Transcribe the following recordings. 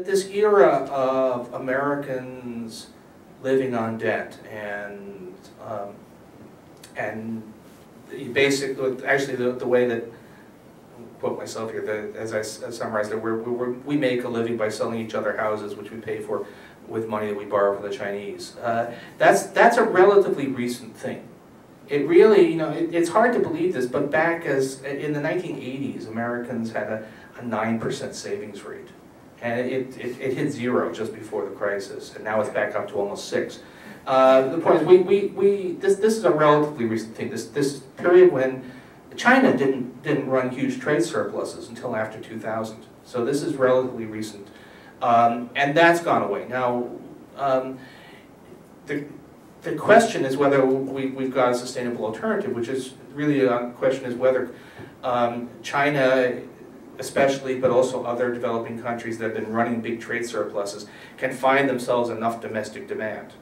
This era of Americans living on debt and basically, actually the way that, quote myself here, as I summarized it, we make a living by selling each other houses, which we pay for with money that we borrow from the Chinese. That's a relatively recent thing. It really, it's hard to believe this, but back in the 1980s, Americans had a 9% savings rate. And it hit 0 just before the crisis, and now it's back up to almost 6. The point is, this is a relatively recent thing. This period when China didn't run huge trade surpluses until after 2000. So this is relatively recent, and that's gone away. Now, the question is whether we've got a sustainable alternative, which is really the question is whether China, especially, but also other developing countries that have been running big trade surpluses, can find themselves enough domestic demand.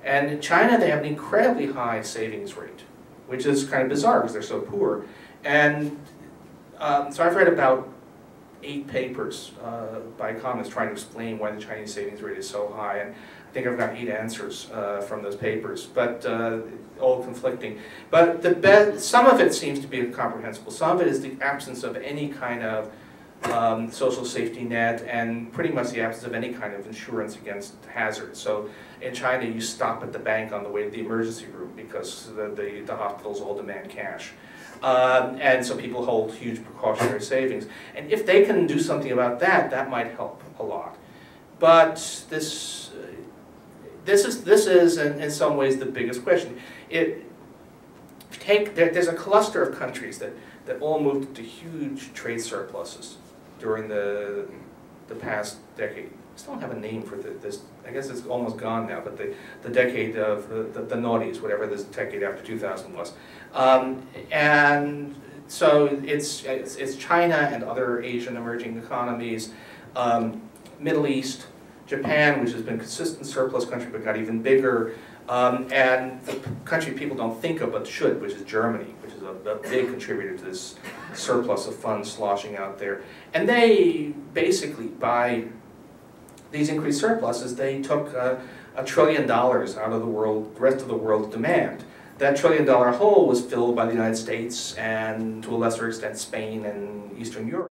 And in China, they have an incredibly high savings rate, which is kind of bizarre because they're so poor. And so I've read about 8 papers by economists trying to explain why the Chinese savings rate is so high. And I think I've got 8 answers from those papers, but all conflicting. But some of it seems to be comprehensible. Some of it is the absence of any kind of social safety net and pretty much the absence of any kind of insurance against hazards. So in China, you stop at the bank on the way to the emergency room because the hospitals all demand cash. And so people hold huge precautionary savings. And if they can do something about that, that might help a lot. But this is in some ways the biggest question. There's a cluster of countries that all moved into huge trade surpluses during the past decade. I still don't have a name for this. I guess it's almost gone now, but the decade of the noughties, whatever this decade after 2000 was. And so it's China and other Asian emerging economies, Middle East, Japan, which has been a consistent surplus country but got even bigger, and the country people don't think of but should, which is Germany, which is a big contributor to this surplus of funds sloshing out there. And they basically, by these increased surpluses, they took $1 trillion out of the rest of the world's demand. That $1 trillion hole was filled by the United States and, to a lesser extent, Spain and Eastern Europe.